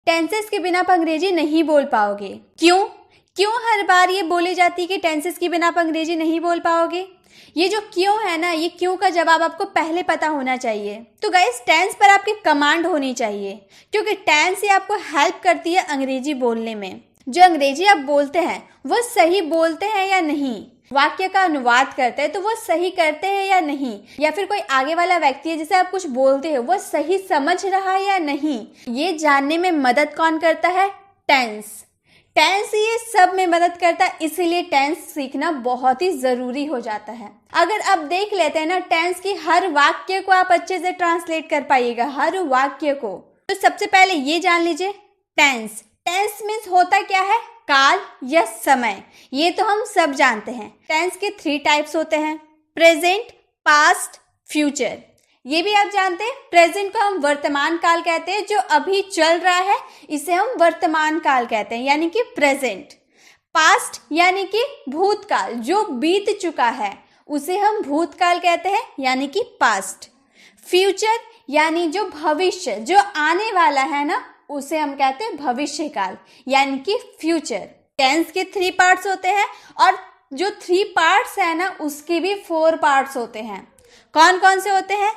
Tenses के बिना आप अंग्रेजी नहीं बोल पाओगे। क्यों क्यों हर बार ये बोली जाती है कि टेंसेस के बिना आप अंग्रेजी नहीं बोल पाओगे? ये जो क्यों है ना, ये क्यों का जवाब आपको पहले पता होना चाहिए। तो गाइस, टेंस पर आपकी कमांड होनी चाहिए, क्योंकि टेंस ही आपको हेल्प करती है अंग्रेजी बोलने में। जो अंग्रेजी आप बोलते हैं वो सही बोलते हैं या नहीं, वाक्य का अनुवाद करते हैं तो वो सही करते हैं या नहीं, या फिर कोई आगे वाला व्यक्ति है जिसे आप कुछ बोलते हो वो सही समझ रहा है या नहीं, ये जानने में मदद कौन करता है? टेंस। टेंस ये सब में मदद करता है, इसीलिए टेंस सीखना बहुत ही जरूरी हो जाता है। अगर आप देख लेते हैं ना, टेंस की हर वाक्य को आप अच्छे से ट्रांसलेट कर पाइएगा, हर वाक्य को। तो सबसे पहले ये जान लीजिए, टेंस टेंस मीन्स होता क्या है? काल या समय। ये तो हम सब जानते हैं। टेंस के 3 टाइप्स होते हैं, प्रेजेंट, पास्ट, फ्यूचर। ये भी आप जानते हैं। प्रेजेंट को हम वर्तमान काल कहते हैं, जो अभी चल रहा है इसे हम वर्तमान काल कहते हैं, यानी कि प्रेजेंट। पास्ट यानी कि भूतकाल, जो बीत चुका है उसे हम भूतकाल कहते हैं, यानी कि पास्ट। फ्यूचर यानी जो भविष्य, जो आने वाला है ना, उसे हम कहते हैं भविष्य काल, यानी कि फ्यूचर। टेंस के 3 पार्ट्स होते हैं, और जो 3 पार्ट्स है ना उसके भी 4 पार्ट्स होते हैं। कौन कौन से होते हैं?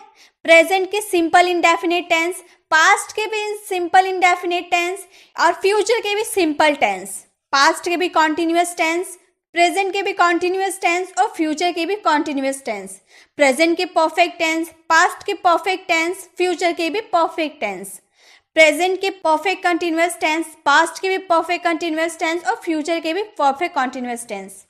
प्रेजेंट के सिंपल इंडेफिनिट टेंस, पास्ट के भी सिंपल इंडेफिनिट टेंस, और फ्यूचर के भी सिंपल टेंस। पास्ट के भी कॉन्टिन्यूअस टेंस, प्रेजेंट के भी कॉन्टिन्यूअस टेंस, और फ्यूचर के भी कॉन्टिन्यूअस टेंस। प्रेजेंट के परफेक्ट टेंस, पास्ट के परफेक्ट टेंस, फ्यूचर के भी परफेक्ट टेंस। प्रेजेंट के परफेक्ट कंटिन्यूअस टेंस, पास्ट के भी परफेक्ट कंटिन्यूअस टेंस, और फ्यूचर के भी परफेक्ट कंटिन्यूअस टेंस।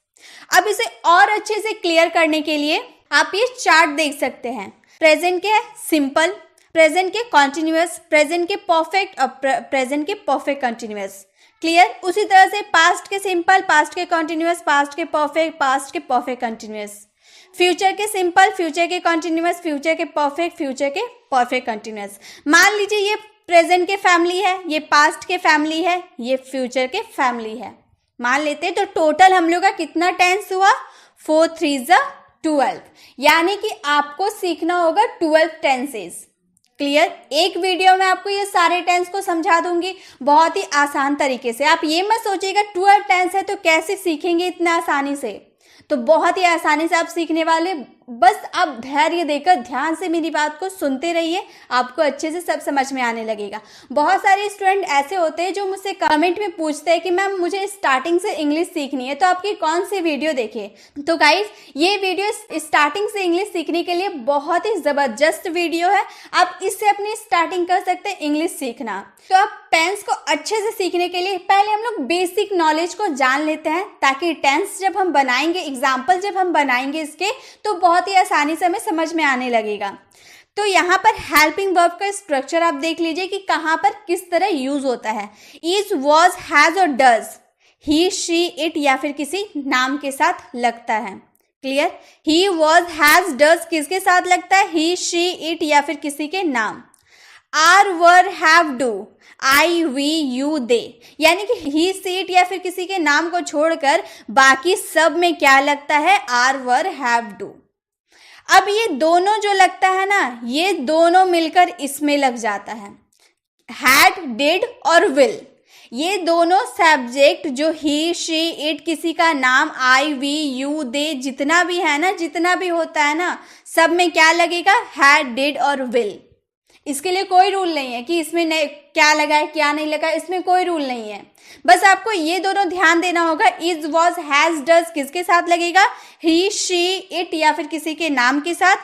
अब इसे और अच्छे से क्लियर करने के लिए आप ये चार्ट देख सकते हैं। प्रेजेंट के सिंपल, प्रेजेंट के कॉन्टिन्यूअस, प्रेजेंट के परफेक्ट, और प्रेजेंट के परफेक्ट कंटिन्यूअस। क्लियर? उसी तरह से पास्ट के सिंपल, पास्ट के कॉन्टिन्यूअस, पास्ट के परफेक्ट, पास्ट के परफेक्ट कंटिन्यूअस। फ्यूचर के सिंपल, फ्यूचर के कॉन्टिन्यूअस, फ्यूचर के परफेक्ट, फ्यूचर के परफेक्ट कंटिन्यूअस। मान लीजिए ये प्रेजेंट के फैमिली है, ये पास्ट के फैमिली है, ये फ्यूचर के फैमिली है, मान लेते हैं। तो टोटल हम लोग का कितना टेंस हुआ? 4 3 12, यानी कि आपको सीखना होगा 12 टेंसेस। क्लियर? एक वीडियो में आपको ये सारे टेंस को समझा दूंगी बहुत ही आसान तरीके से। आप ये मत सोचिएगा 12 टेंस है तो कैसे सीखेंगे इतना आसानी से, तो बहुत ही आसानी से आप सीखने वाले। बस आप धैर्य देकर ध्यान से मेरी बात को सुनते रहिए, आपको अच्छे से सब समझ में आने लगेगा। बहुत सारे स्टूडेंट ऐसे होते हैं जो मुझसे कमेंट में पूछते हैं कि मैम मुझे स्टार्टिंग से इंग्लिश सीखनी है, तो आपकी कौन सी वीडियो देखे? तो गाइस, ये वीडियो स्टार्टिंग से इंग्लिश सीखने के लिए बहुत ही जबरदस्त वीडियो है। आप इससे अपनी स्टार्टिंग कर सकते हैं इंग्लिश सीखना। तो आप टेंस को अच्छे से सीखने के लिए पहले हम लोग बेसिक नॉलेज को जान लेते हैं, ताकि टेंस जब हम बनाएंगे, एग्जाम्पल जब हम बनाएंगे इसके, तो बहुत ही आसानी से हमें समझ में आने लगेगा। तो यहाँ पर हेल्पिंग वर्ब का स्ट्रक्चर आप देख लीजिए कि कहाँ पर किस तरह यूज होता है। इज, वॉज, हैज और डज, ही, शी, इट या फिर किसी नाम के साथ लगता है। Clear? He, was, has, does किसके साथ लगता है? ही, शी, इट या फिर किसी के नाम। Are, were, have, do, I, we, you, they, यानी कि ही, सी, इट या फिर किसी के नाम को छोड़कर बाकी सब में क्या लगता है? Are, were, have, do. अब ये दोनों जो लगता है ना, ये दोनों मिलकर इसमें लग जाता है, हैड, डिड और विल। ये दोनों सब्जेक्ट जो ही, शी, इट, किसी का नाम, आई, वी, यू, दे, जितना भी है ना, जितना भी होता है ना, सब में क्या लगेगा? हैड, डिड और विल। इसके लिए कोई रूल नहीं है कि इसमें क्या लगा है क्या नहीं लगा, इसमें कोई रूल नहीं है। बस आपको ये दोनों ध्यान देना होगा। इज, वॉज, हैज, डज किसके साथ लगेगा? ही, शी, इट या फिर किसी के नाम के साथ।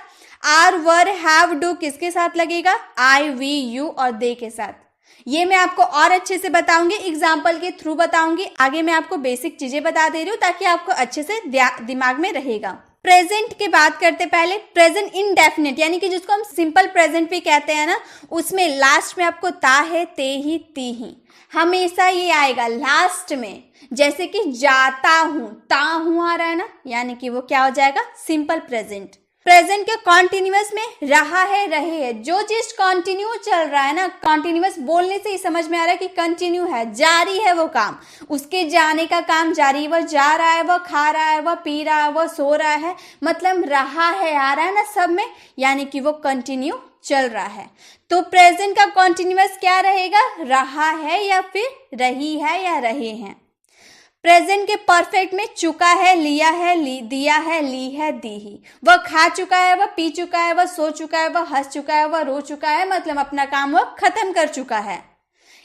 आर, वर, हैव, डू किसके साथ लगेगा? आई, वी, यू और दे के साथ। ये मैं आपको और अच्छे से बताऊंगी, एग्जाम्पल के थ्रू बताऊंगी। आगे मैं आपको बेसिक चीजें बता दे रही हूँ ताकि आपको अच्छे से दिमाग में रहेगा। प्रेजेंट की बात करते पहले, प्रेजेंट इनडेफिनिट यानी कि जिसको हम सिंपल प्रेजेंट भी कहते हैं ना, उसमें लास्ट में आपको ता है, ते ही, ती ही, हमेशा ये आएगा लास्ट में। जैसे कि जाता हूं, ता हूं आ रहा है ना, यानी कि वो क्या हो जाएगा? Simple present. प्रेजेंट के कॉन्टिन्यूअस में रहा है, रहे है, जो चीज कंटिन्यू चल रहा है ना, कॉन्टिन्यूअस बोलने से ही समझ में आ रहा है कि कंटिन्यू है, जारी है वो काम, उसके जाने का काम जारी, वह जा रहा है, वह खा रहा है, वह पी रहा है, वह सो रहा है, मतलब रहा है आ रहा है ना सब में, यानी कि वो कंटिन्यू चल रहा है। तो प्रेजेंट का कॉन्टिन्यूअस क्या रहेगा, रहा है या फिर रही है या रहे हैं। प्रेजेंट के परफेक्ट में चुका है, लिया है, दिया है, ली है, दी ही। वह खा चुका है, वह पी चुका है, वह सो चुका है, वह हंस चुका है, वह रो चुका है, मतलब अपना काम वह खत्म कर चुका है,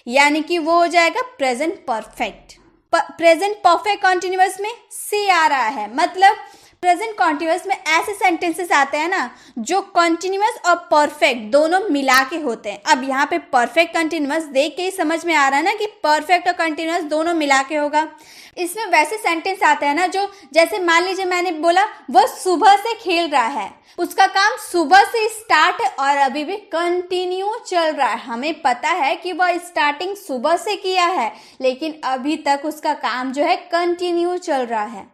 यानी कि वो हो जाएगा present perfect. Present perfect continuous में से आ रहा है, मतलब प्रेजेंट कॉन्टिन्यूअस में ऐसे सेंटेंसेस आते हैं ना जो कॉन्टिन्यूअस और परफेक्ट दोनों मिला के होते हैं। अब यहाँ पे परफेक्ट कंटिन्यूअस देख के ही समझ में आ रहा है ना कि परफेक्ट और कंटिन्यूअस दोनों मिला के होगा। इसमें वैसे सेंटेंस आते हैं ना जो, जैसे मान लीजिए मैंने बोला वह सुबह से खेल रहा है, उसका काम सुबह से स्टार्ट है और अभी भी कंटिन्यू चल रहा है। हमें पता है कि वह स्टार्टिंग सुबह से किया है लेकिन अभी तक उसका काम जो है कंटिन्यू चल रहा है,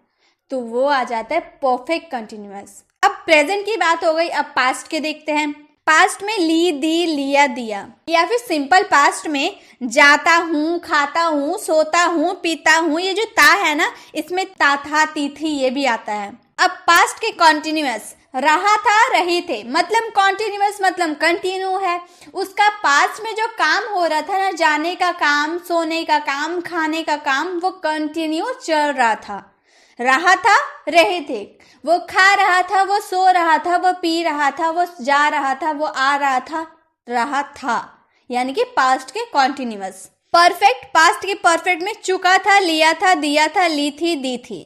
तो वो आ जाता है परफेक्ट कंटिन्यूअस। अब प्रेजेंट की बात हो गई, अब पास्ट के देखते हैं। पास्ट में ली, दी, लिया, दिया, या फिर सिंपल पास्ट में जाता हूँ, खाता हूँ, सोता हूँ, पीता हूँ, ये जो ता है ना इसमें ता, था, ती, थी ये भी आता है। अब पास्ट के कॉन्टिन्यूअस, रहा था, रहे थे, मतलब कॉन्टिन्यूअस मतलब कंटिन्यू है। उसका पास्ट में जो काम हो रहा था ना, जाने का काम, सोने का काम, खाने का काम, वो कंटिन्यू चल रहा था। रहा था, रहे थे, वो खा रहा था, वो सो रहा था, वो पी रहा था, वो जा रहा था, वो आ रहा था, यानी कि पास्ट के कॉन्टिन्यूअस। परफेक्ट, पास्ट के परफेक्ट में चुका था, लिया था, दिया था, ली थी, दी थी,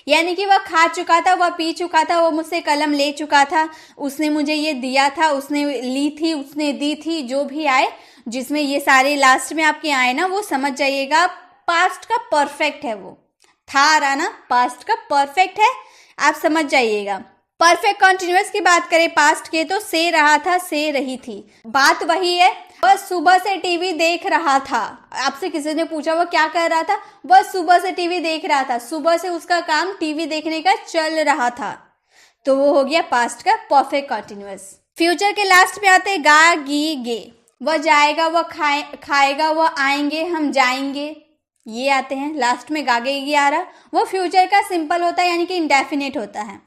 यानी कि वह खा चुका था, वह पी चुका था, वो मुझसे कलम ले चुका था, उसने मुझे ये दिया था, उसने ली थी, उसने दी थी, जो भी आए जिसमें ये सारे लास्ट में आपके आए ना वो समझ जाइएगा पास्ट का परफेक्ट है। वो था आ रहा ना, पास्ट का परफेक्ट है, आप समझ जाइएगा। परफेक्ट कॉन्टिन्यूअस की बात करें पास्ट के तो से रहा था, से रही थी, बात वही है। वह सुबह से टीवी देख रहा था, आपसे किसी ने पूछा वह क्या कर रहा था, वह सुबह से टीवी देख रहा था, सुबह से उसका काम टीवी देखने का चल रहा था, तो वो हो गया पास्ट का परफेक्ट कॉन्टिन्यूअस। फ्यूचर के लास्ट में आते गा, गी, गे, वह जाएगा, वह खाएगा, वह आएंगे, हम जाएंगे, ये आते हैं। लास्ट में गागे आ रहा, वो फ्यूचर का सिंपल होता है, यानी कि इंडेफिनिट होता है।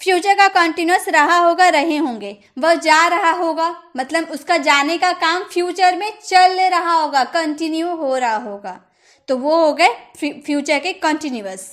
फ्यूचर का कंटिन्यूअस रहा होगा, रहे होंगे, वह जा रहा होगा, मतलब उसका जाने का काम फ्यूचर में चल रहा होगा, कंटिन्यू हो रहा होगा, तो वो हो गए फ्यूचर के कंटिन्यूअस।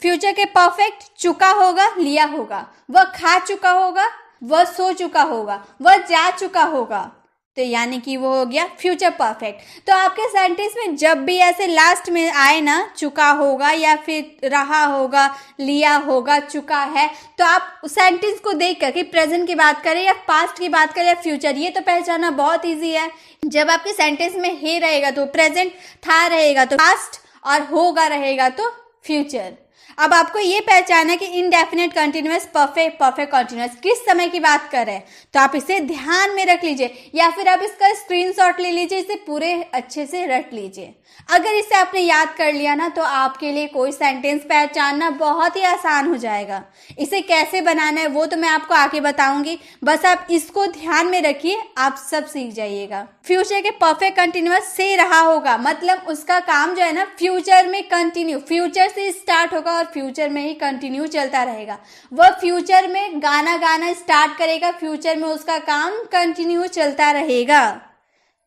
फ्यूचर के परफेक्ट चुका होगा, लिया होगा, वह खा चुका होगा, वह सो चुका होगा, वह जा चुका होगा, तो यानी कि वो हो गया फ्यूचर परफेक्ट। तो आपके सेंटेंस में जब भी ऐसे लास्ट में आए ना चुका होगा या फिर रहा होगा, लिया होगा, चुका है, तो आप सेंटेंस को देख कर कि प्रेजेंट की बात करें या पास्ट की बात करें या फ्यूचर, ये तो पहचानना बहुत ईजी है। जब आपके सेंटेंस में हे रहेगा तो प्रेजेंट, था रहेगा तो पास्ट और होगा रहेगा तो फ्यूचर। अब आपको ये पहचाना कि indefinite continuous, perfect, perfect continuous किस समय की बात कर रहे हैं, तो आप इसे ध्यान में रख लीजिए या फिर आप इसका स्क्रीनशॉट ले लीजिए, इसे पूरे अच्छे से रट लीजिए। अगर इसे आपने याद कर लिया ना तो आपके लिए कोई सेंटेंस पहचानना बहुत ही आसान हो जाएगा। इसे कैसे बनाना है वो तो मैं आपको आगे बताऊंगी, बस आप इसको ध्यान में रखिए, आप सब सीख जाइएगा। फ्यूचर के परफेक्ट कंटिन्यूअस से रहा होगा, मतलब उसका काम जो है ना फ्यूचर में कंटिन्यू, फ्यूचर से स्टार्ट होगा और फ्यूचर में ही कंटिन्यू चलता रहेगा। वह फ्यूचर में गाना स्टार्ट करेगा, फ्यूचर में उसका काम कंटिन्यू चलता रहेगा,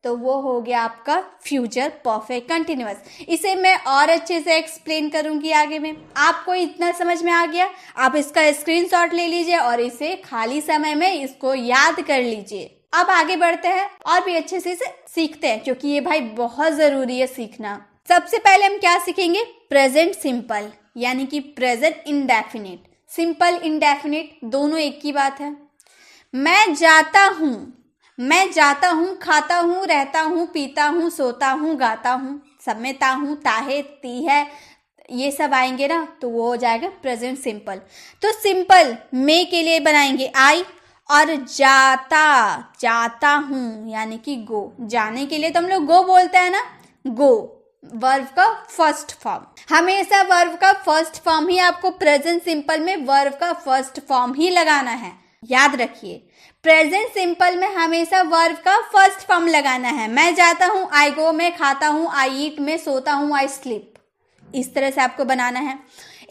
तो वो हो गया आपका फ्यूचर परफेक्ट कंटिन्यूअस। इसे मैं और अच्छे से एक्सप्लेन करूंगी आगे में। आपको इतना समझ में आ गया, आप इसका स्क्रीनशॉट ले लीजिए और इसे खाली समय में इसको याद कर लीजिए। अब आगे बढ़ते हैं और भी अच्छे से इसे सीखते हैं, क्योंकि ये भाई बहुत जरूरी है सीखना। सबसे पहले हम क्या सीखेंगे, प्रेजेंट सिंपल, यानी कि प्रेजेंट इंडेफिनिट। सिंपल इंडेफिनिट दोनों एक ही बात है। मैं जाता हूँ, खाता हूँ, रहता हूँ, पीता हूँ, सोता हूँ, गाता हूँ, सब में ता हूँ, ताहे, ती है, ये सब आएंगे ना तो वो हो जाएगा प्रेजेंट सिंपल। तो सिंपल में के लिए बनाएंगे आई, और जाता हूँ यानी कि गो, जाने के लिए तो हम लोग गो बोलते हैं ना, गो वर्ब का फर्स्ट फॉर्म। हमेशा वर्ब का फर्स्ट फॉर्म ही आपको प्रेजेंट सिंपल में वर्ब का फर्स्ट फॉर्म ही लगाना है, याद रखिए। प्रेजेंट सिंपल में हमेशा वर्ब का फर्स्ट फॉर्म लगाना है। मैं जाता हूँ, आई गो, मैं खाता हूँ, आई ईट, मैं सोता हूँ, आई स्लीप, इस तरह से आपको बनाना है।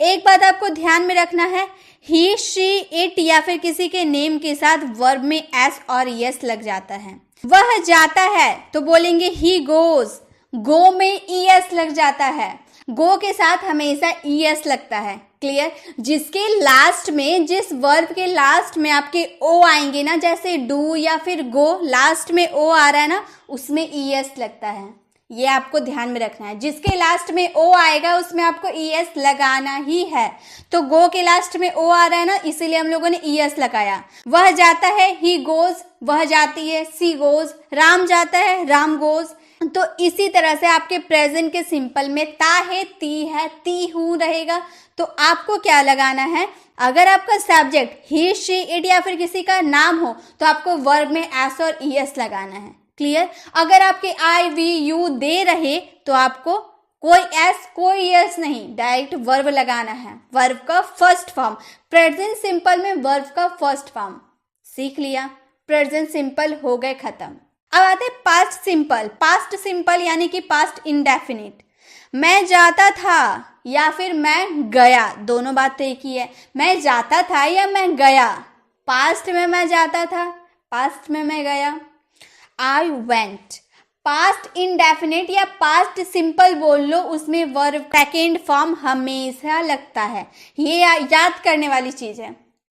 एक बात आपको ध्यान में रखना है ही, शी, इट या फिर किसी के नेम के साथ वर्ब में एस और यस लग जाता है। वह जाता है तो बोलेंगे ही गोज, गो में ईएस लग जाता है। गो के साथ हमेशा ईएस लगता है। क्लियर? जिसके लास्ट में, जिस वर्ब के लास्ट में आपके ओ आएंगे ना, जैसे डू या फिर गो, लास्ट में ओ आ रहा है ना, उसमें ईएस लगता है। ये आपको ध्यान में रखना है। जिसके लास्ट में ओ आएगा उसमें आपको ईएस लगाना ही है। तो गो के लास्ट में ओ आ रहा है ना, इसीलिए हम लोगों ने ईएस लगाया। वह जाता है, ही गोज, वह जाती है, सी गोज। राम जाता है, राम गोज। तो इसी तरह से आपके प्रेजेंट के सिंपल में ता है, ती है, ती हूं रहेगा। तो आपको क्या लगाना है, अगर आपका सब्जेक्ट ही, शी, इट या फिर किसी का नाम हो तो आपको वर्ब में एस और ईएस लगाना है। क्लियर? अगर आपके आई, वी, यू, दे रहे तो आपको कोई एस कोई एस नहीं, डायरेक्ट वर्ब लगाना है। वर्ब का फर्स्ट फॉर्म, प्रेजेंट सिंपल में वर्ब का फर्स्ट फॉर्म सीख लिया। प्रेजेंट सिंपल हो गए खत्म। अब आते हैं पास्ट सिंपल। पास्ट सिंपल यानी कि पास्ट इंडेफिनिट। मैं जाता था या फिर मैं गया, दोनों बात तो एक ही है। मैं जाता था या मैं गया, पास्ट में मैं जाता था, पास्ट में मैं गया। आई वेंट, पास्ट इंडेफिनिट या पास्ट सिंपल बोल लो, उसमें वर्ब सेकेंड फॉर्म हमेशा लगता है। ये याद करने वाली चीज है,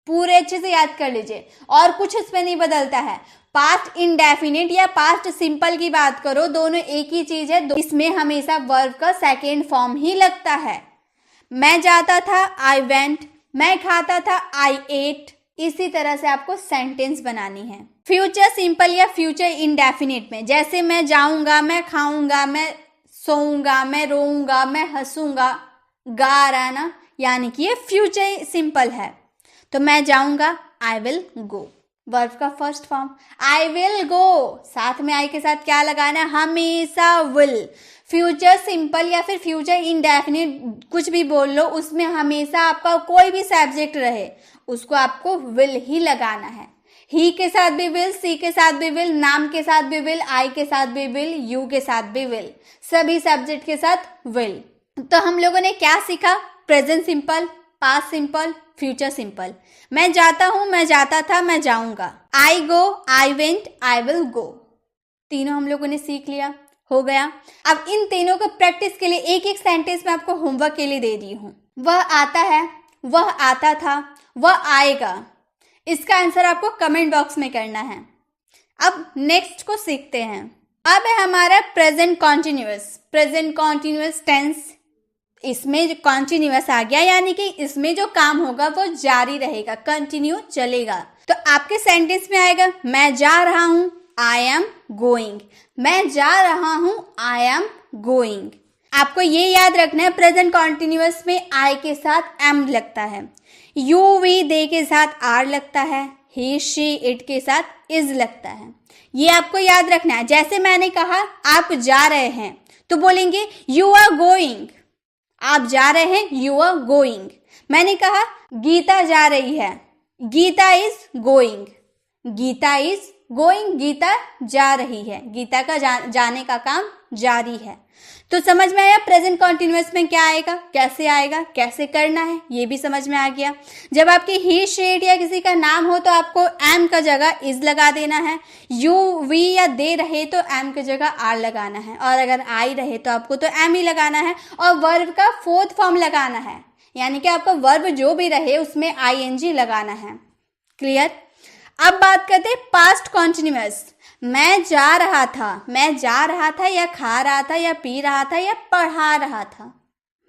पूरे अच्छे से याद कर लीजिए, और कुछ इसमें नहीं बदलता है। पास्ट इंडेफिनिट या पास्ट सिंपल की बात करो, दोनों एक ही चीज है। इसमें हमेशा वर्ब का सेकेंड फॉर्म ही लगता है। मैं जाता था, आई वेंट। मैं खाता था, आई एट। इसी तरह से आपको सेंटेंस बनानी है। फ्यूचर सिंपल या फ्यूचर इंडेफिनिट में, जैसे मैं जाऊंगा, मैं खाऊंगा, मैं सोऊंगा, मैं रोऊंगा, मैं हंसूंगा, गा रहा ना, यानी कि ये फ्यूचर सिंपल है। तो मैं जाऊंगा, आई विल गो, वर्ब का फर्स्ट फॉर्म। आई विल गो, साथ में आई के साथ क्या लगाना है, हमेशा विल। फ्यूचर सिंपल या फिर फ्यूचर इंडेफिनिट कुछ भी बोल लो, उसमें हमेशा आपका कोई भी सब्जेक्ट रहे उसको आपको विल ही लगाना है। ही के साथ भी विल, सी के साथ भी विल, नाम के साथ भी विल, आई के साथ भी विल, यू के साथ भी विल, सभी सब्जेक्ट के साथ विल। तो हम लोगों ने क्या सीखा, present simple, past simple, future simple. मैं जाता हूं, मैं जाता था, मैं जाऊंगा। I go, I went, I will go. तीनों हम लोगों ने सीख लिया, हो गया। अब इन तीनों को प्रैक्टिस के लिए एक एक सेंटेंस में आपको होमवर्क के लिए दे दी हूं। वह आता है, वह आता था, वह आएगा। इसका आंसर आपको कमेंट बॉक्स में करना है। अब नेक्स्ट को सीखते हैं। अब है हमारा present continuous. Present continuous tense, इसमें कॉन्टिन्यूअस आ गया, यानी कि इसमें जो काम होगा वो जारी रहेगा, कंटिन्यू चलेगा। तो आपके सेंटेंस में आएगा, मैं जा रहा हूं, आई एम गोइंग। मैं जा रहा हूं, आई एम गोइंग। आपको ये याद रखना है, प्रेजेंट कॉन्टिन्यूअस में आई के साथ एम लगता है, यू, वी, दे के साथ आर लगता है, ही, शी, इट के साथ इज लगता है। ये आपको याद रखना है। जैसे मैंने कहा आप जा रहे हैं तो बोलेंगे यू आर गोइंग। आप जा रहे हैं, यू आर गोइंग। मैंने कहा गीता जा रही है, Gita is going. Gita is going, Gita जा रही है, गीता का जाने का काम जारी है। तो समझ में आया प्रेजेंट कॉन्टिन्यूअस में क्या आएगा, कैसे आएगा, कैसे करना है, ये भी समझ में आ गया। जब आपके ही, शी, इट या किसी का नाम हो तो आपको एम का जगह इज लगा देना है। यू, वी या दे रहे तो एम की जगह आर लगाना है, और अगर आई रहे तो आपको तो एम ही लगाना है। और वर्ब का फोर्थ फॉर्म लगाना है, यानी कि आपका वर्ब जो भी रहे उसमें आईएनजी लगाना है। क्लियर? अब बात करते हैं पास्ट कॉन्टिन्यूअस। मैं जा रहा था, मैं जा रहा था या खा रहा था या पी रहा था या पढ़ा रहा था,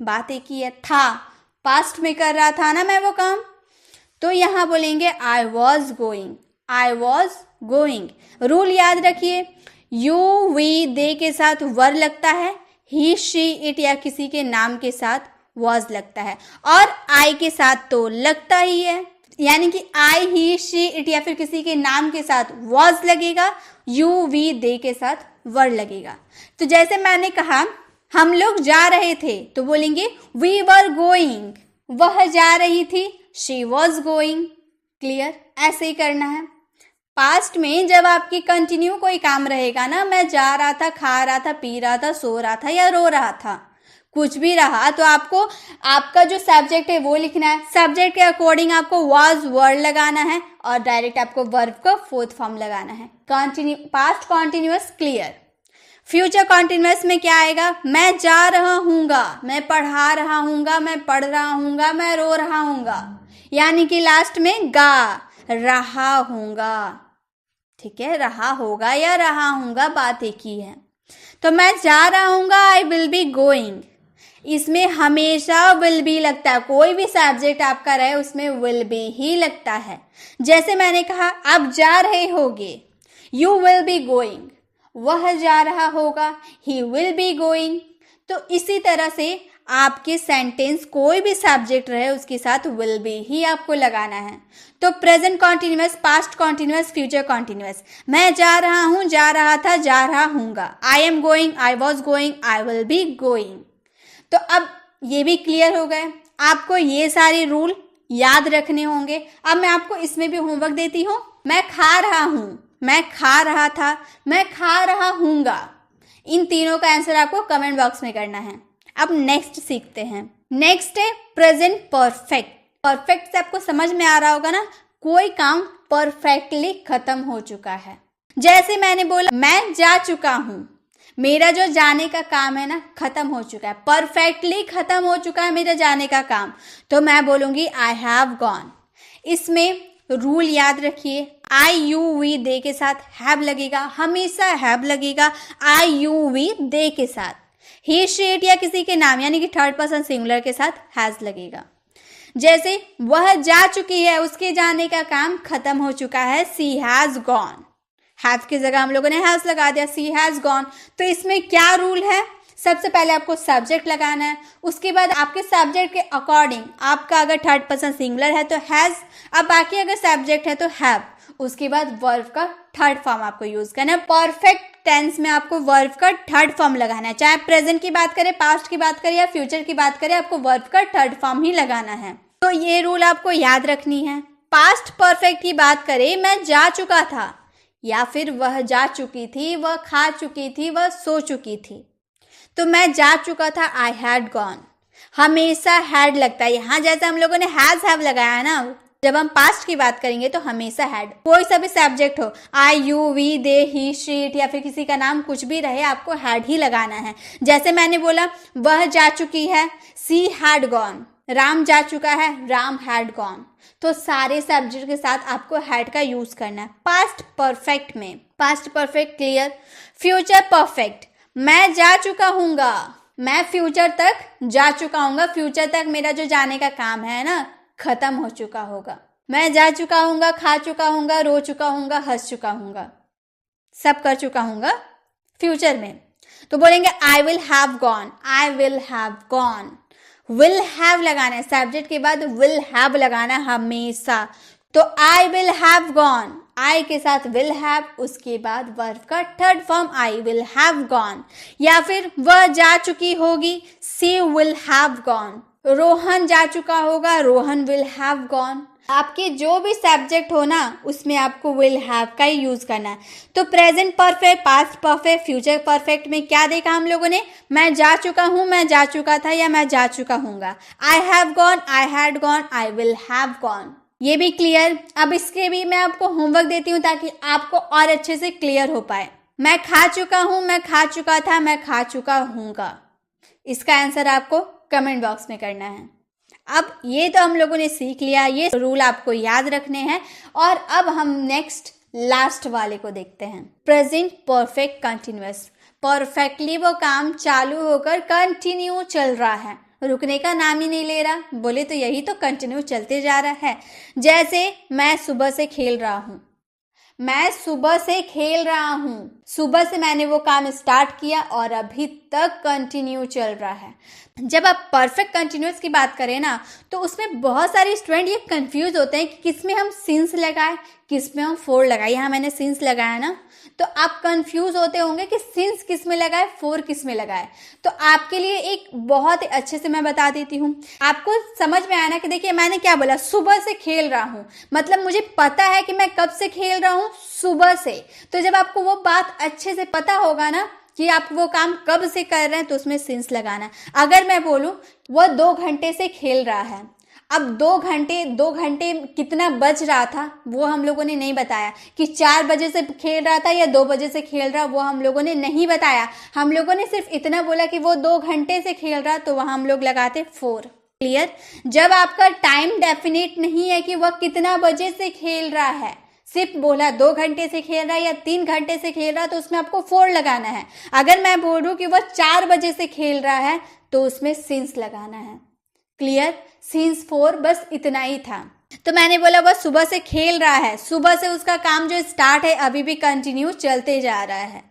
बात एक ही है। था पास्ट में कर रहा था ना मैं वो काम, तो यहां बोलेंगे आई was going, I was going. Rule याद रखिए, यू, वी, दे के साथ वर लगता है, ही, शी, इट या किसी के नाम के साथ वॉज लगता है, और आई के साथ तो लगता ही है, यानी कि आई, ही, शी, इट या फिर किसी के नाम के साथ वॉज लगेगा, यू, वी, दे के साथ वर लगेगा। तो जैसे मैंने कहा हम लोग जा रहे थे तो बोलेंगे वी वर गोइंग, वह जा रही थी, शी वॉज गोइंग। क्लियर? ऐसे ही करना है। पास्ट में जब आपकी कंटिन्यू कोई काम रहेगा ना, मैं जा रहा था, खा रहा था, पी रहा था, सो रहा था या रो रहा था, कुछ भी रहा तो आपको आपका जो सब्जेक्ट है वो लिखना है। सब्जेक्ट के अकॉर्डिंग आपको वाज वर्ड लगाना है और डायरेक्ट आपको वर्ब का फोर्थ फॉर्म लगाना है। Past continuous clear. Future continuous में क्या आएगा? मैं जा रहा हूँगा, मैं पढ़ा रहा हूँगा, मैं पढ़ रहा हूँगा, मैं रो रहा हूँगा, यानी कि लास्ट में गा रहा हूँगा। ठीक है, रहा होगा या रहा हूँगा बात एक ही है। तो मैं जा रहा हूँगा, आई विल बी गोइंग, इसमें हमेशा विल बी लगता है। कोई भी सब्जेक्ट आपका रहे उसमें विल बी ही लगता है। जैसे मैंने कहा आप जा रहे होगे, यू विल बी गोइंग, वह जा रहा होगा, ही विल बी गोइंग। तो इसी तरह से आपके सेंटेंस कोई भी सब्जेक्ट रहे उसके साथ विल बी ही आपको लगाना है। तो present continuous, past continuous, future continuous. मैं जा रहा हूँ, जा रहा था, जा रहा हूँगा। I am going, I was going, I will be going. तो अब ये भी क्लियर हो गए। आपको ये सारे रूल याद रखने होंगे। अब मैं आपको इसमें भी होमवर्क देती हूँ। मैं खा रहा हूँ, मैं खा रहा था, मैं खा रहा हूँगा। इन तीनों का आंसर आपको कमेंट बॉक्स में करना है। अब नेक्स्ट सीखते हैं। नेक्स्ट है प्रेजेंट परफेक्ट। परफेक्ट से आपको समझ में आ रहा होगा ना, कोई काम परफेक्टली खत्म हो चुका है। जैसे मैंने बोला मैं जा चुका हूँ, मेरा जो जाने का काम है ना खत्म हो चुका है, परफेक्टली खत्म हो चुका है मेरा जाने का काम। तो मैं बोलूंगी आई हैव गॉन। इसमें रूल याद रखिए, आई यू वी दे के साथ हैव लगेगा, हमेशा हैव लगेगा आई यू वी दे के साथ। ही शी इट या किसी के नाम यानी कि थर्ड पर्सन सिंगुलर के साथ हैज लगेगा। जैसे वह जा चुकी है, उसके जाने का काम खत्म हो चुका है, सी हैज गॉन। हैव की जगह हम लोगों ने हैज लगा दिया, सी हैज गॉन। तो इसमें क्या रूल है? सबसे पहले आपको सब्जेक्ट लगाना है, उसके बाद आपके सब्जेक्ट के अकॉर्डिंग आपका अगर थर्ड पर्सन सिंगुलर है तो हैज, अब बाकी अगर सब्जेक्ट है तो हैव, उसके बाद वर्ब का थर्ड फॉर्म आपको यूज करना है। परफेक्ट टेंस में आपको वर्ब का थर्ड फॉर्म लगाना है। चाहे प्रेजेंट की बात करें, पास्ट की बात करें या फ्यूचर की बात करें, आपको वर्ब का थर्ड फॉर्म ही लगाना है। तो ये रूल आपको याद रखनी है। पास्ट परफेक्ट की बात करें, मैं जा चुका था, या फिर वह जा चुकी थी, वह खा चुकी थी, वह सो चुकी थी। तो मैं जा चुका था, आई हैड गॉन। हमेशा हैड लगता है। यहाँ जैसे हम लोगों ने हैज हैव लगाया है ना, जब हम पास्ट की बात करेंगे तो हमेशा हैड। कोई सा भी सब्जेक्ट हो, I you we they he she it या फिर किसी का नाम कुछ भी रहे, आपको हैड ही लगाना है। जैसे मैंने बोला वह जा चुकी है, सी हैड गॉन। राम जा चुका है, राम हैड गॉन। तो सारे सब्जेक्ट के साथ आपको हैड का यूज करना है पास्ट परफेक्ट में। Past perfect clear. Future perfect, मैं जा चुका हूँगा, मैं फ्यूचर तक जा चुका हूँगा। फ्यूचर तक मेरा जो जाने का काम है ना खत्म हो चुका होगा। मैं जा चुका हूँगा, खा चुका हूँगा, रो चुका हूँगा, हंस चुका हूँगा, सब कर चुका हूँगा फ्यूचर में। तो बोलेंगे आई will have gone, I will have gone. Will have लगाना है, सब्जेक्ट के बाद विल हैव लगाना है हमेशा। तो आई विल हैव गॉन, आई के साथ विल हैव, उसके बाद वर्ब का third form I will have gone. या फिर वह जा चुकी होगी, सी विल हैव गॉन। रोहन जा चुका होगा, रोहन विल हैव गॉन। आपके जो भी सब्जेक्ट हो ना उसमें आपको विल हैव का ही यूज करना है। तो present perfect, past perfect, future perfect में क्या देखा हम लोगों ने? मैं जा चुका हूँ, मैं जा चुका था या मैं जा चुका हूँगा। I have gone, I had gone, I will have gone. ये भी क्लियर। अब इसके भी मैं आपको होमवर्क देती हूँ ताकि आपको और अच्छे से क्लियर हो पाए। मैं खा चुका हूँ, मैं खा चुका था, मैं खा चुका हूँगा। इसका आंसर आपको कमेंट बॉक्स में करना है। अब ये तो हम लोगों ने सीख लिया, ये रूल आपको याद रखने हैं। और अब हम नेक्स्ट लास्ट वाले को देखते हैं, प्रेजेंट परफेक्ट कंटिन्यूअस। परफेक्टली वो काम चालू होकर कंटिन्यू चल रहा है, रुकने का नाम ही नहीं ले रहा। बोले तो यही तो कंटिन्यू चलते जा रहा है। जैसे मैं सुबह से खेल रहा हूँ, मैं सुबह से खेल रहा हूँ, सुबह से मैंने वो काम स्टार्ट किया और अभी तक कंटिन्यू चल रहा है। जब आप परफेक्ट कंटिन्यूअस की बात करें ना तो उसमें बहुत सारे स्टूडेंट ये कंफ्यूज होते हैं कि किस में हम सिंस लगाए, किस में हम फोर लगाए। यहाँ मैंने सिंस लगाया ना, तो आप कंफ्यूज होते होंगे कि सिंस किस में लगाए, फोर किस में लगाए। तो आपके लिए एक बहुत ही अच्छे से मैं बता देती हूँ, आपको समझ में आया ना कि देखिए मैंने क्या बोला, सुबह से खेल रहा हूँ, मतलब मुझे पता है कि मैं कब से खेल रहा हूँ, सुबह से। तो जब आपको वो बात अच्छे से पता होगा ना कि आप वो काम कब से कर रहे हैं, तो उसमें सिंस लगाना है। अगर मैं बोलूं वो 2 घंटे से खेल रहा है, अब 2 घंटे कितना बज रहा था वो हम लोगों ने नहीं बताया, कि 4 बजे से खेल रहा था या 2 बजे से खेल रहा, वो हम लोगों ने नहीं बताया। हम लोगों ने सिर्फ इतना बोला कि वो 2 घंटे से खेल रहा, तो वहां हम लोग लगाते 4। क्लियर? जब आपका टाइम डेफिनेट नहीं है कि वह कितना बजे से खेल रहा है, सिर्फ बोला 2 घंटे से खेल रहा है या 3 घंटे से खेल रहा है, तो उसमें आपको 4 लगाना है। अगर मैं बोलूं कि वह 4 बजे से खेल रहा है, तो उसमें सिंस लगाना है। क्लियर? सिंस 4, बस इतना ही था। तो मैंने बोला वह सुबह से खेल रहा है, सुबह से उसका काम जो स्टार्ट है अभी भी कंटिन्यू चलते जा रहा है।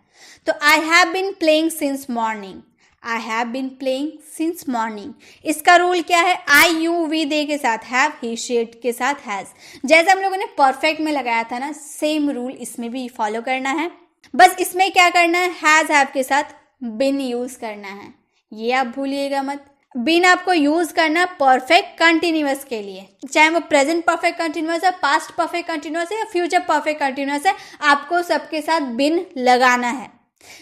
तो I have been playing since morning, I have been playing since morning. इसका रूल क्या है? आई यू वी दे के साथ हैव, ही शेड के साथ हैज। जैसे हम लोगों ने परफेक्ट में लगाया था ना, सेम रूल इसमें भी फॉलो करना है। बस इसमें क्या करना है, हैज हैव के साथ बिन यूज करना है, ये आप भूलिएगा मत। बिन आपको यूज करना परफेक्ट कंटिन्यूअस के लिए, चाहे वो प्रेजेंट परफेक्ट कंटिन्यूअस है, पास्ट परफेक्ट कंटिन्यूअस है या फ्यूचर परफेक्ट कंटिन्यूअस है, आपको सबके साथ बिन लगाना है।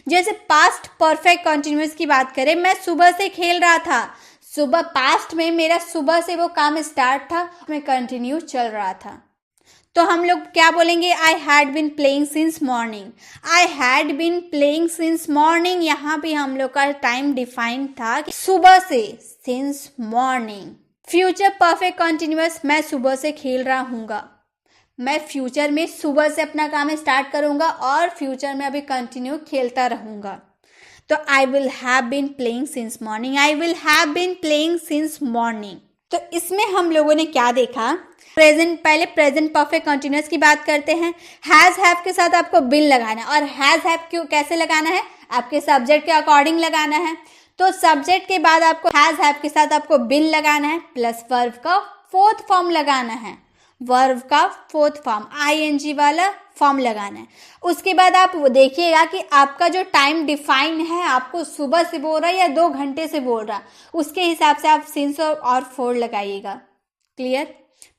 जैसे पास्ट परफेक्ट कंटिन्यूअस की बात करें, मैं सुबह से खेल रहा था, सुबह पास्ट में मेरा सुबह से वो काम स्टार्ट था, मैं कंटिन्यू चल रहा था, तो हम लोग क्या बोलेंगे? I had been playing since morning. I had been playing since morning, यहाँ पे हम लोग का टाइम डिफाइन था कि सुबह से, since morning. Future perfect continuous, मैं सुबह से खेल रहा हूँगा, मैं फ्यूचर में सुबह से अपना काम स्टार्ट करूंगा और फ्यूचर में अभी कंटिन्यू खेलता रहूंगा। तो I will have been playing since morning, I will have been playing since morning. तो इसमें हम लोगों ने क्या देखा? प्रेजेंट, पहले प्रेजेंट परफेक्ट कंटिन्यूअस की बात करते हैं। हैज हैव के साथ आपको बिन लगाना है, और हैज हैव क्यों कैसे लगाना है? आपके सब्जेक्ट के अकॉर्डिंग लगाना है। तो सब्जेक्ट के बाद आपको हैज हैव के साथ आपको बिन लगाना है, प्लस वर्ब का 4th फॉर्म लगाना है, वर्ब का 4th फॉर्म आईएनजी वाला फॉर्म लगाना है। उसके बाद आप देखिएगा कि आपका जो टाइम डिफाइन है, आपको सुबह से बोल रहा है या 2 घंटे से बोल रहा, उसके हिसाब से आप सिंस और 4 लगाइएगा। Clear?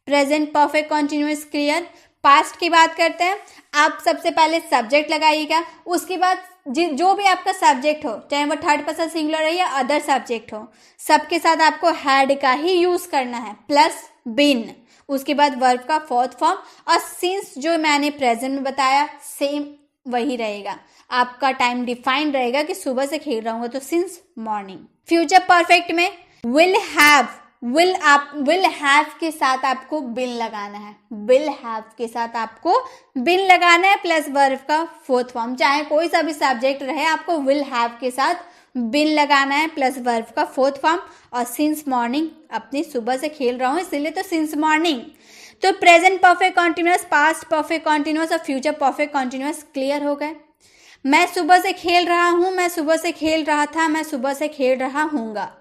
Present perfect continuous clear. Past की बात करते हैं, आप सबसे पहले सब्जेक्ट लगाइएगा, उसके बाद जो भी आपका सब्जेक्ट हो, चाहे वो 3rd पर्सन सिंगुलर है या अदर सब्जेक्ट हो, सबके साथ आपको हैड का ही यूज करना है, प्लस बिन। उसके बाद वर्ब का 4th फॉर्म, और सिंस जो मैंने प्रेजेंट में बताया सेम वही रहेगा। आपका टाइम डिफाइन रहेगा कि सुबह से खेल रहा हूँ, तो सिंस मॉर्निंग। फ्यूचर परफेक्ट में विल हैव, विल हैव के साथ आपको बिन लगाना है, विल हैव के साथ आपको बिन लगाना है, प्लस वर्ब का 4th फॉर्म। चाहे कोई सा भी सब्जेक्ट रहे, आपको विल हैव के साथ बिन लगाना है, प्लस वर्ब का 4th फॉर्म। और सिंस मॉर्निंग, अपनी सुबह से खेल रहा हूँ इसलिए तो सिंस मॉर्निंग। तो present perfect continuous, past perfect continuous और फ्यूचर परफेक्ट कंटिन्यूअस क्लियर हो गए। मैं सुबह से खेल रहा हूँ, मैं सुबह से खेल रहा था, मैं सुबह से खेल रहा हूँगा।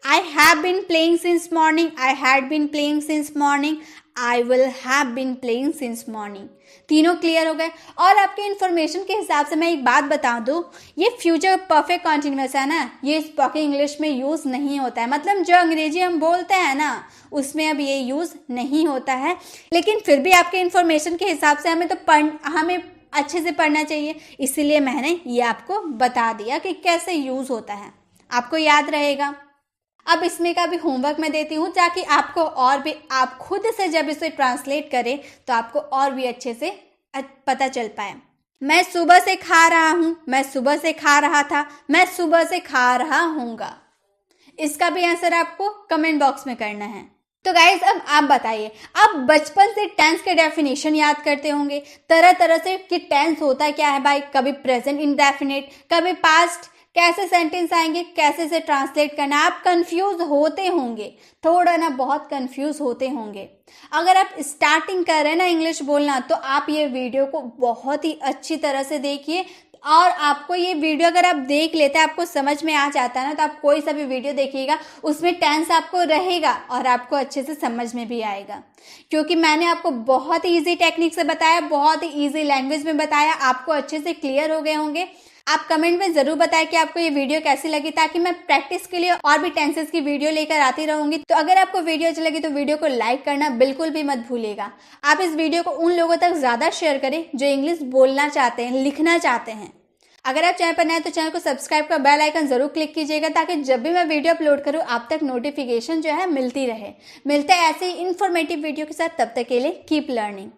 I have been playing since morning, I had been playing since morning, I will have been playing since morning। तीनों क्लियर हो गए। और आपके इन्फॉर्मेशन के हिसाब से मैं एक बात बता दूं, ये फ्यूचर परफेक्ट कंटिन्यूअस है ना, ये स्पोकन इंग्लिश में यूज़ नहीं होता है, मतलब जो अंग्रेजी हम बोलते हैं ना उसमें अब ये यूज़ नहीं होता है। लेकिन फिर भी आपके इन्फॉर्मेशन के हिसाब से हमें अच्छे से पढ़ना चाहिए, इसीलिए मैंने ये आपको बता दिया कि कैसे यूज़ होता है, आपको याद रहेगा। अब इसमें का भी होमवर्क मैं देती हूँ, ताकि आपको और भी, आप खुद से जब इसे ट्रांसलेट करें तो आपको और भी अच्छे से पता चल पाए। मैं सुबह से खा रहा हूँ, मैं सुबह से खा रहा था, मैं सुबह से खा रहा हूँगा। इसका भी आंसर आपको कमेंट बॉक्स में करना है। तो गाइज अब आप बताइए, आप बचपन से टेंस के डेफिनेशन याद करते होंगे तरह तरह से कि टेंस होता क्या है भाई, कभी प्रेजेंट इंडेफिनिट, कभी पास्ट, कैसे सेंटेंस आएंगे, कैसे से ट्रांसलेट करना, आप कंफ्यूज होते होंगे, थोड़ा ना बहुत कंफ्यूज होते होंगे। अगर आप स्टार्टिंग कर रहे हैं ना इंग्लिश बोलना, तो आप ये वीडियो को बहुत ही अच्छी तरह से देखिए, और आपको ये वीडियो अगर आप देख लेते हैं, आपको समझ में आ जाता है ना, तो आप कोई सा भी वीडियो देखिएगा उसमें टेंस आपको रहेगा और आपको अच्छे से समझ में भी आएगा, क्योंकि मैंने आपको बहुत ही ईजी टेक्निक से बताया, बहुत ही ईजी लैंग्वेज में बताया, आपको अच्छे से क्लियर हो गए होंगे। आप कमेंट में जरूर बताएं कि आपको ये वीडियो कैसी लगी, ताकि मैं प्रैक्टिस के लिए और भी टेंसेस की वीडियो लेकर आती रहूंगी। तो अगर आपको वीडियो अच्छी लगी तो वीडियो को लाइक करना बिल्कुल भी मत भूलिएगा। आप इस वीडियो को उन लोगों तक ज्यादा शेयर करें जो इंग्लिश बोलना चाहते हैं, लिखना चाहते हैं। अगर आप चैनल पर नए हैं तो चैनल को सब्सक्राइब कर बेल आइकन जरूर क्लिक कीजिएगा, ताकि जब भी मैं वीडियो अपलोड करूं आप तक नोटिफिकेशन जो है मिलती रहे। मिलते हैं ऐसे ही इन्फॉर्मेटिव वीडियो के साथ, तब तक के लिए कीप लर्निंग।